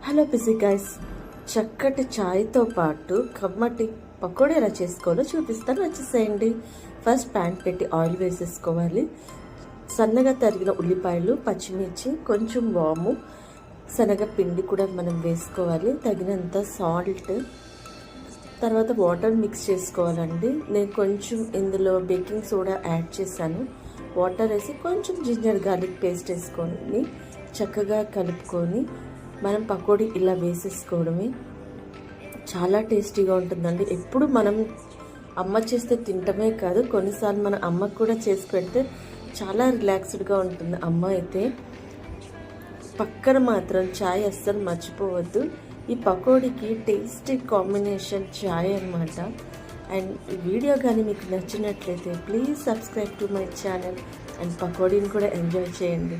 Hello busy guys, చక్కటి చాయ్తో పాటు కమ్మటి పకోడీ ఎలా చేసుకోవాలో చూపిస్తాను, వచ్చేసేయండి. ఫస్ట్ ప్యాన్ పెట్టి ఆయిల్ వేసేసుకోవాలి. సన్నగా తరిగిన ఉల్లిపాయలు, పచ్చిమిర్చి, కొంచెం వాము, శనగపిండి కూడా మనం వేసుకోవాలి, తగినంత సాల్ట్, తర్వాత వాటర్ మిక్స్ చేసుకోవాలండి. నేను కొంచెం ఇందులో బేకింగ్ సోడా యాడ్ చేశాను. వాటర్ వేసి కొంచెం జింజర్ గార్లిక్ పేస్ట్ వేసుకొని చక్కగా కలుపుకొని మనం పకోడీ ఇలా వేసేసుకోవడమే. చాలా టేస్టీగా ఉంటుందండి. ఎప్పుడు మనం అమ్మ చేస్తే తింటమే కాదు, కొన్నిసార్లు మన అమ్మకు కూడా చేసి పెడితే చాలా రిలాక్స్డ్గా ఉంటుంది అమ్మ అయితే. పక్కన మాత్రం చాయ్ అస్సలు మర్చిపోవద్దు. ఈ పకోడీకి టేస్టీ కాంబినేషన్ చాయ్ అన్నమాట. అండ్ ఈ వీడియో కానీ మీకు నచ్చినట్లయితే please subscribe to my channel and పకోడీని కూడా ఎంజాయ్ చేయండి.